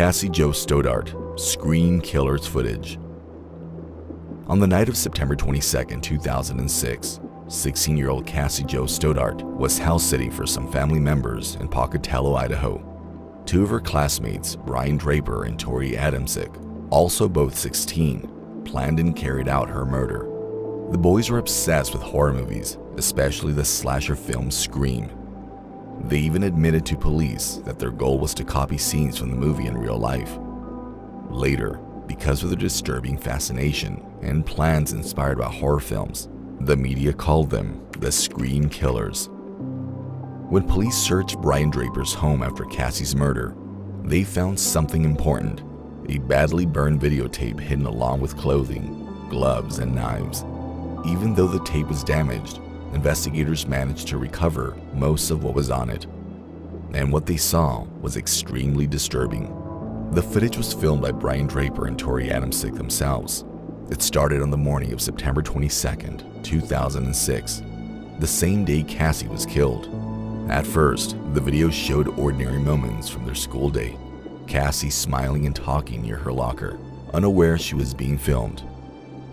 Cassie Jo Stoddart, Screen Killers footage. On the night of September 22, 2006, 16-year-old Cassie Jo Stoddart was house-sitting for some family members in Pocatello, Idaho. Two of her classmates, Brian Draper and Tori Adamczyk, also both 16, planned and carried out her murder. The boys were obsessed with horror movies, especially the slasher film Scream. They even admitted to police that their goal was to copy scenes from the movie in real life. Later, because of their disturbing fascination and plans inspired by horror films, the media called them the Screen Killers. When police searched Brian Draper's home after Cassie's murder, they found something important: a badly burned videotape hidden along with clothing, gloves, and knives. Even though the tape was damaged, investigators managed to recover most of what was on it. And what they saw was extremely disturbing. The footage was filmed by Brian Draper and Tori Adamczyk themselves. It started on the morning of September 22, 2006, the same day Cassie was killed. At first, the video showed ordinary moments from their school day. Cassie smiling and talking near her locker, unaware she was being filmed.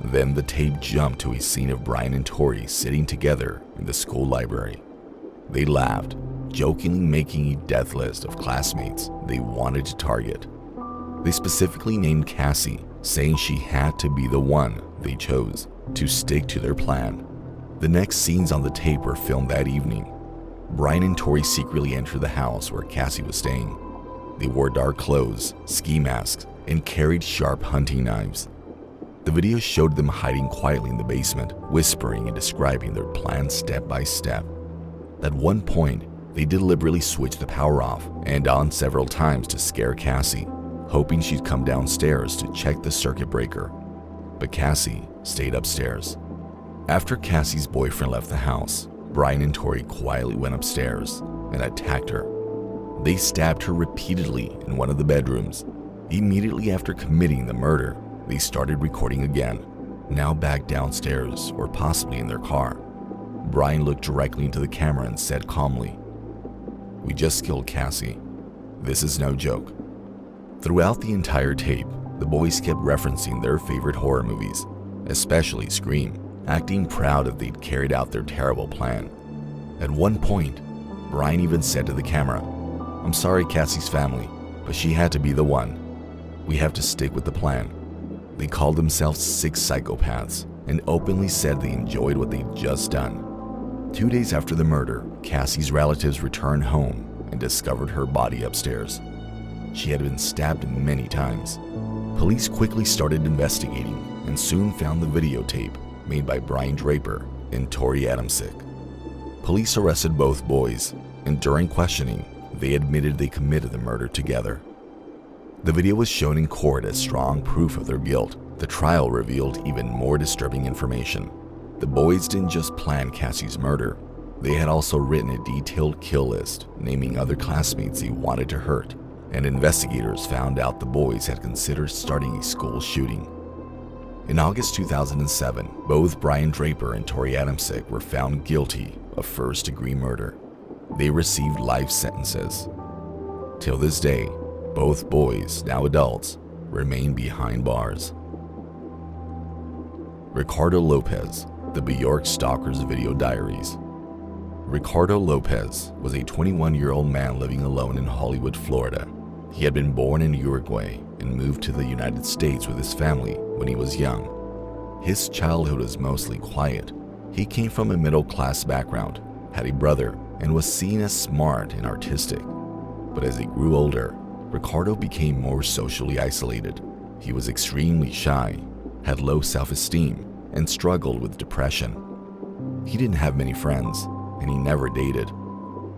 Then the tape jumped to a scene of Brian and Tori sitting together in the school library. They laughed, jokingly making a death list of classmates they wanted to target. They specifically named Cassie, saying she had to be the one they chose to stick to their plan. The next scenes on the tape were filmed that evening. Brian and Tori secretly entered the house where Cassie was staying. They wore dark clothes, ski masks, and carried sharp hunting knives. The video showed them hiding quietly in the basement, whispering and describing their plan step by step. At one point, they deliberately switched the power off and on several times to scare Cassie, hoping she'd come downstairs to check the circuit breaker. But Cassie stayed upstairs. After Cassie's boyfriend left the house, Brian and Tori quietly went upstairs and attacked her. They stabbed her repeatedly in one of the bedrooms. Immediately after committing the murder, they started recording again, now back downstairs or possibly in their car. Brian looked directly into the camera and said calmly, "We just killed Cassie. This is no joke." Throughout the entire tape, the boys kept referencing their favorite horror movies, especially Scream, acting proud that they'd carried out their terrible plan. At one point, Brian even said to the camera, "I'm sorry Cassie's family, but she had to be the one. We have to stick with the plan." They called themselves 6 psychopaths and openly said they enjoyed what they'd just done. 2 days after the murder, Cassie's relatives returned home and discovered her body upstairs. She had been stabbed many times. Police quickly started investigating and soon found the videotape made by Brian Draper and Tori Adamczyk. Police arrested both boys, and during questioning, they admitted they committed the murder together. The video was shown in court as strong proof of their guilt. The trial revealed even more disturbing information. The boys didn't just plan Cassie's murder. They had also written a detailed kill list, naming other classmates they wanted to hurt, and investigators found out the boys had considered starting a school shooting. In August 2007, both Brian Draper and Tori Adamczyk were found guilty of first-degree murder. They received life sentences. Till this day, both boys, now adults, remain behind bars. Ricardo Lopez, the Bjork Stalker's video diaries. Ricardo Lopez was a 21-year-old man living alone in Hollywood, Florida. He had been born in Uruguay and moved to the United States with his family when he was young. His childhood was mostly quiet. He came from a middle-class background, had a brother, and was seen as smart and artistic. But as he grew older, Ricardo became more socially isolated. He was extremely shy, had low self-esteem, and struggled with depression. He didn't have many friends, and he never dated.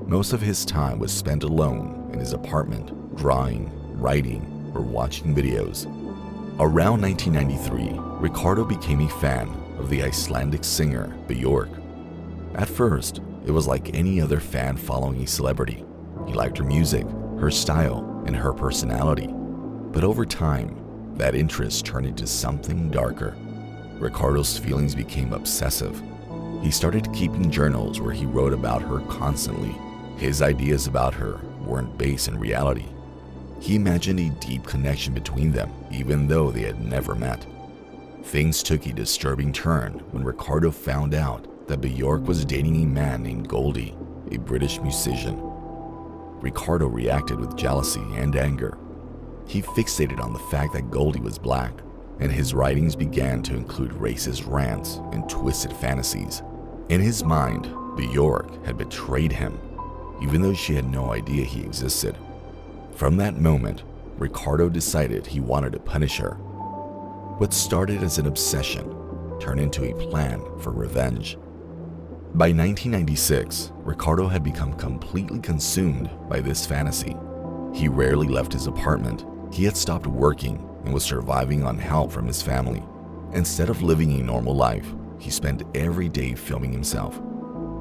Most of his time was spent alone in his apartment, drawing, writing, or watching videos. Around 1993, Ricardo became a fan of the Icelandic singer Bjork. At first, it was like any other fan following a celebrity. He liked her music, her style, and her personality. But over time, that interest turned into something darker. Ricardo's feelings became obsessive. He started keeping journals where he wrote about her constantly. His ideas about her weren't based in reality. He imagined a deep connection between them, even though they had never met. Things took a disturbing turn when Ricardo found out that Bjork was dating a man named Goldie, a British musician. Ricardo reacted with jealousy and anger. He fixated on the fact that Goldie was black, and his writings began to include racist rants and twisted fantasies. In his mind, Bjork had betrayed him, even though she had no idea he existed. From that moment, Ricardo decided he wanted to punish her. What started as an obsession turned into a plan for revenge. By 1996, Ricardo had become completely consumed by this fantasy. He rarely left his apartment. He had stopped working and was surviving on help from his family. Instead of living a normal life, he spent every day filming himself.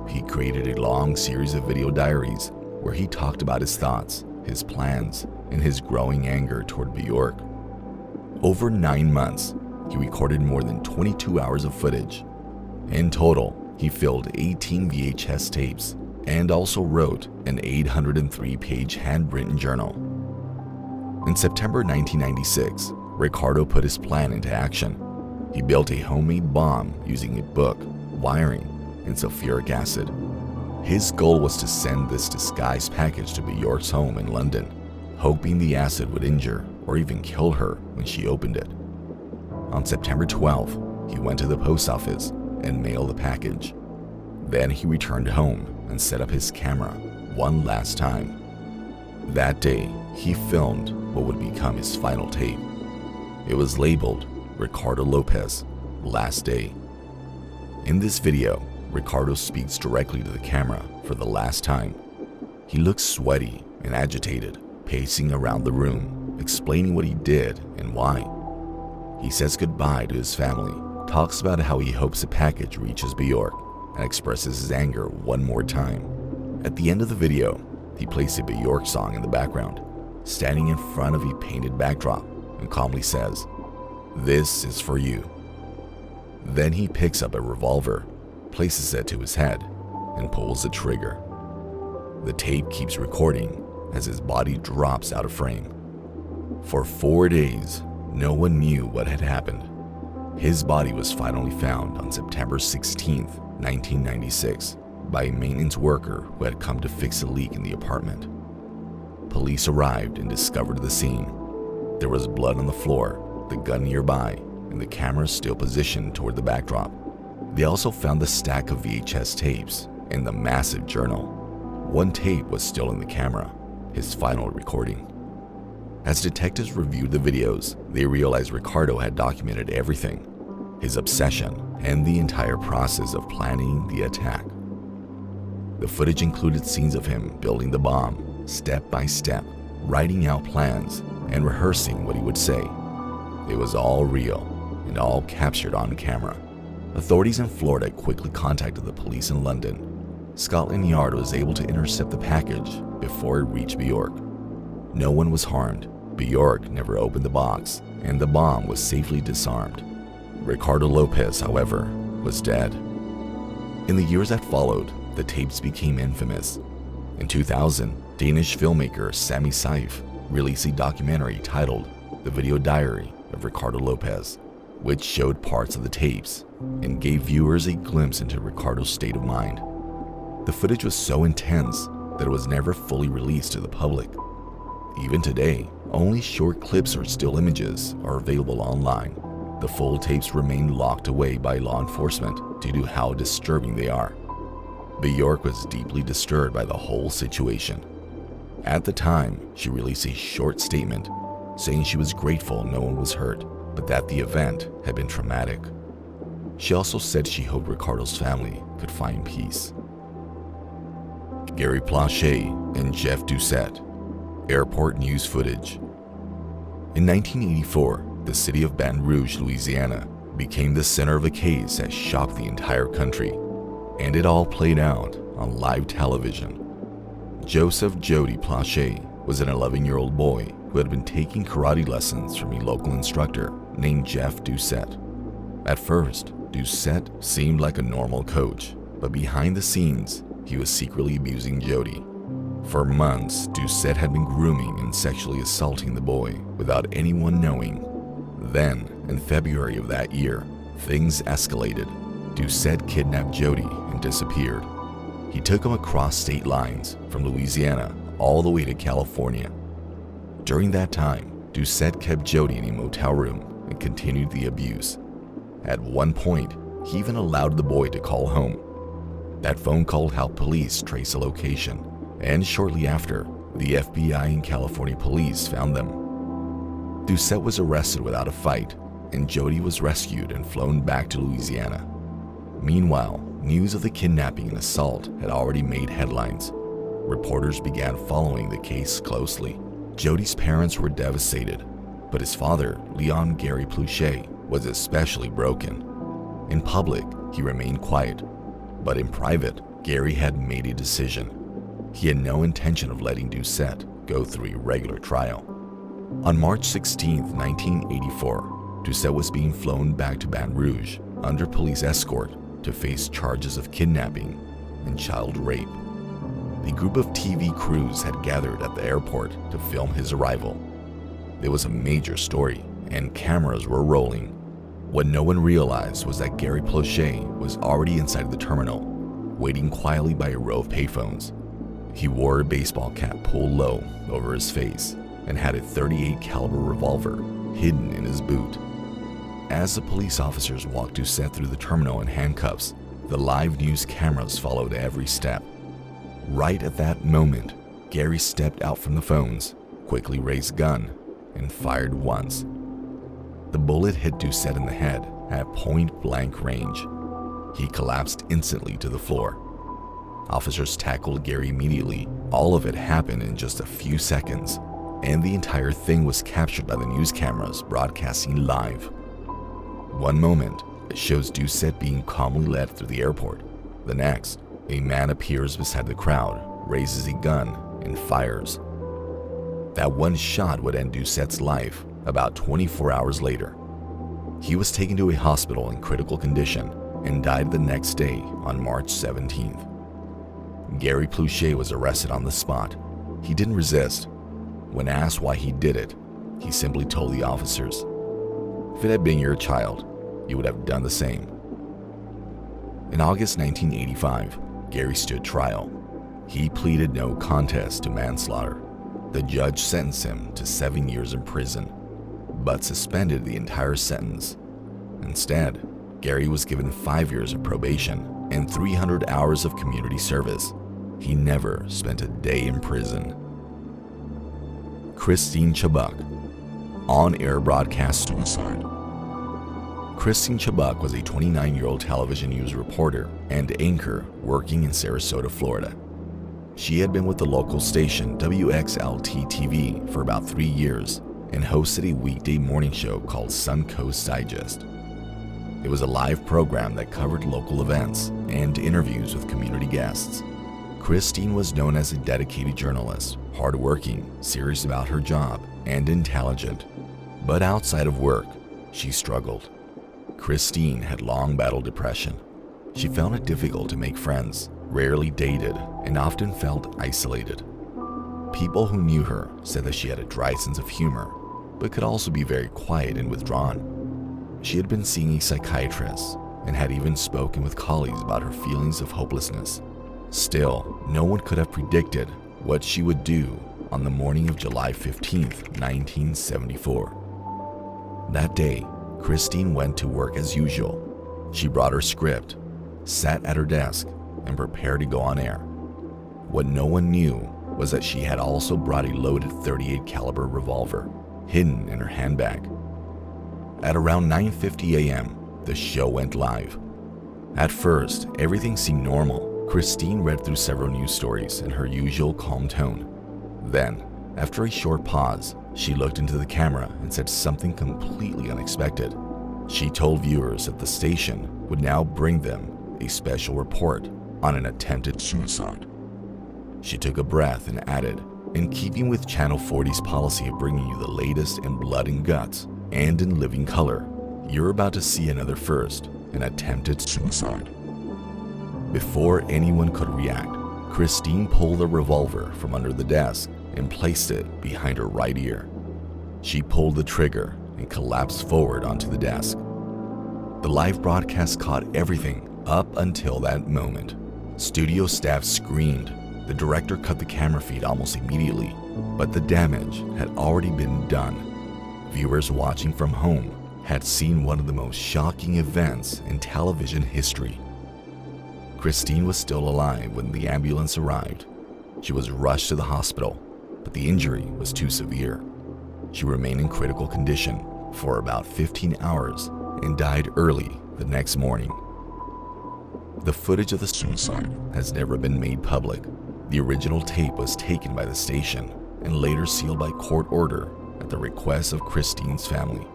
He created a long series of video diaries where he talked about his thoughts, his plans, and his growing anger toward Bjork. Over 9 months, he recorded more than 22 hours of footage. In total, he filled 18 VHS tapes and also wrote an 803-page handwritten journal. In September 1996, Ricardo put his plan into action. He built a homemade bomb using a book, wiring, and sulfuric acid. His goal was to send this disguised package to Bjork's home in London, hoping the acid would injure or even kill her when she opened it. On September 12th, he went to the post office and mailed the package. Then he returned home and set up his camera one last time. That day, he filmed what would become his final tape. It was labeled Ricardo Lopez, Last Day. In this video, Ricardo speaks directly to the camera for the last time. He looks sweaty and agitated, pacing around the room, explaining what he did and why. He says goodbye to his family, talks about how he hopes the package reaches Bjork, and expresses his anger one more time. At the end of the video, he plays a Bjork song in the background, standing in front of a painted backdrop, and calmly says, "This is for you." Then he picks up a revolver, places it to his head, and pulls the trigger. The tape keeps recording as his body drops out of frame. For 4 days, no one knew what had happened. His body was finally found on September 16th, 1996, by a maintenance worker who had come to fix a leak in the apartment. Police arrived and discovered the scene. There was blood on the floor, the gun nearby, and the camera still positioned toward the backdrop. They also found the stack of VHS tapes and the massive journal. One tape was still in the camera, his final recording. As detectives reviewed the videos, they realized Ricardo had documented everything, his obsession, and the entire process of planning the attack. The footage included scenes of him building the bomb, step by step, writing out plans, and rehearsing what he would say. It was all real and all captured on camera. Authorities in Florida quickly contacted the police in London. Scotland Yard was able to intercept the package before it reached Bjork. No one was harmed. Bjork never opened the box, and the bomb was safely disarmed. Ricardo Lopez, however, was dead. In the years that followed, the tapes became infamous. In 2000, Danish filmmaker Sami Saif released a documentary titled The Video Diary of Ricardo Lopez, which showed parts of the tapes and gave viewers a glimpse into Ricardo's state of mind. The footage was so intense that it was never fully released to the public. Even today, only short clips or still images are available online. The full tapes remain locked away by law enforcement due to how disturbing they are. Bjork was deeply disturbed by the whole situation. At the time, she released a short statement saying she was grateful no one was hurt, but that the event had been traumatic. She also said she hoped Ricardo's family could find peace. Gary Plauche and Jeff Doucette, airport news footage. In 1984, the city of Baton Rouge, Louisiana, became the center of a case that shocked the entire country, and it all played out on live television. Joseph Jody Plauche was an 11-year-old boy who had been taking karate lessons from a local instructor named Jeff Doucette. At first, Doucette seemed like a normal coach, but behind the scenes, he was secretly abusing Jody. For months, Doucette had been grooming and sexually assaulting the boy without anyone knowing. Then, in February of that year, things escalated. Doucette kidnapped Jody and disappeared. He took him across state lines from Louisiana all the way to California. During that time, Doucette kept Jody in a motel room and continued the abuse. At one point, he even allowed the boy to call home. That phone call helped police trace a location, and shortly after, the FBI and California police found them. Doucette was arrested without a fight, and Jody was rescued and flown back to Louisiana. Meanwhile, news of the kidnapping and assault had already made headlines. Reporters began following the case closely. Jody's parents were devastated, but his father, Leon Gary Plauche, was especially broken. In public, he remained quiet, but in private, Gary had made a decision. He had no intention of letting Doucette go through a regular trial. On March 16, 1984, Doucette was being flown back to Baton Rouge under police escort to face charges of kidnapping and child rape. A group of TV crews had gathered at the airport to film his arrival. It was a major story, and cameras were rolling. What no one realized was that Gary Plauche was already inside the terminal, waiting quietly by a row of payphones. He wore a baseball cap pulled low over his face and had a .38 caliber revolver hidden in his boot. As the police officers walked Doucette through the terminal in handcuffs, the live news cameras followed every step. Right at that moment, Gary stepped out from the phones, quickly raised a gun, and fired once. The bullet hit Doucette in the head at point-blank range. He collapsed instantly to the floor. Officers tackled Gary immediately. All of it happened in just a few seconds, and the entire thing was captured by the news cameras broadcasting live. One moment, it shows Doucette being calmly led through the airport. The next, a man appears beside the crowd, raises a gun, and fires. That one shot would end Doucette's life about 24 hours later. He was taken to a hospital in critical condition and died the next day on March 17th. Gary Plauche was arrested on the spot. He didn't resist. When asked why he did it, he simply told the officers, "If it had been your child, you would have done the same." In August 1985, Gary stood trial. He pleaded no contest to manslaughter. The judge sentenced him to 7 years in prison, but suspended the entire sentence. Instead, Gary was given 5 years of probation and 300 hours of community service. He never spent a day in prison. Christine Chubbuck, on-air broadcast suicide. Christine Chubbuck was a 29-year-old television news reporter and anchor working in Sarasota, Florida. She had been with the local station WXLT-TV for about 3 years and hosted a weekday morning show called Suncoast Digest. It was a live program that covered local events and interviews with community guests. Christine was known as a dedicated journalist, hardworking, serious about her job, and intelligent. But outside of work, she struggled. Christine had long battled depression. She found it difficult to make friends, rarely dated, and often felt isolated. People who knew her said that she had a dry sense of humor, but could also be very quiet and withdrawn. She had been seeing a psychiatrist and had even spoken with colleagues about her feelings of hopelessness. Still, no one could have predicted what she would do on the morning of July 15th, 1974. That day, Christine went to work as usual. She brought her script, sat at her desk, and prepared to go on air. What no one knew was that she had also brought a loaded .38 caliber revolver hidden in her handbag. At around 9:50 a.m., the show went live. At first, everything seemed normal. Christine read through several news stories in her usual calm tone. Then, after a short pause, she looked into the camera and said something completely unexpected. She told viewers that the station would now bring them a special report on an attempted suicide. She took a breath and added, "In keeping with Channel 40's policy of bringing you the latest in blood and guts and in living color, you're about to see another first, an attempted suicide." Before anyone could react, Christine pulled a revolver from under the desk and placed it behind her right ear. She pulled the trigger and collapsed forward onto the desk. The live broadcast caught everything up until that moment. Studio staff screamed. The director cut the camera feed almost immediately, but the damage had already been done. Viewers watching from home had seen one of the most shocking events in television history. Christine was still alive when the ambulance arrived. She was rushed to the hospital, but the injury was too severe. She remained in critical condition for about 15 hours and died early the next morning. The footage of the suicide has never been made public. The original tape was taken by the station and later sealed by court order at the request of Christine's family.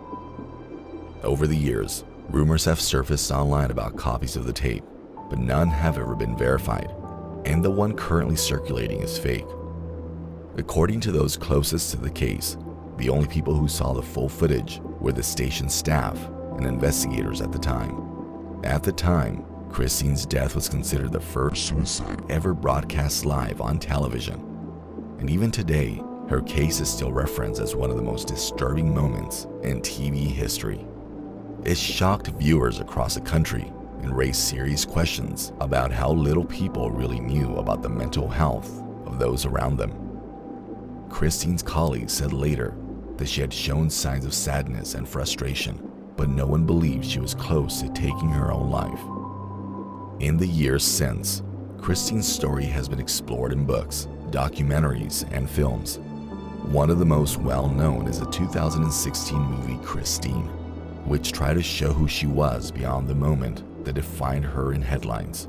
Over the years, rumors have surfaced online about copies of the tape, but none have ever been verified, and the one currently circulating is fake. According to those closest to the case, the only people who saw the full footage were the station staff and investigators at the time. At the time, Christine's death was considered the first suicide ever broadcast live on television. And even today, her case is still referenced as one of the most disturbing moments in TV history. It shocked viewers across the country and raised serious questions about how little people really knew about the mental health of those around them. Christine's colleagues said later that she had shown signs of sadness and frustration, but no one believed she was close to taking her own life. In the years since, Christine's story has been explored in books, documentaries, and films. One of the most well-known is the 2016 movie Christine, which tried to show who she was beyond the moment that defined her in headlines.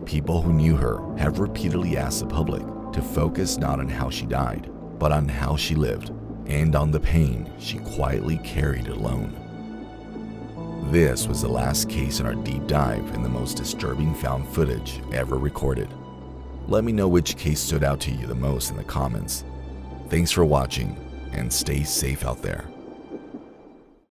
People who knew her have repeatedly asked the public to focus not on how she died, but on how she lived, and on the pain she quietly carried alone. This was the last case in our deep dive in the most disturbing found footage ever recorded. Let me know which case stood out to you the most in the comments. Thanks for watching, and stay safe out there.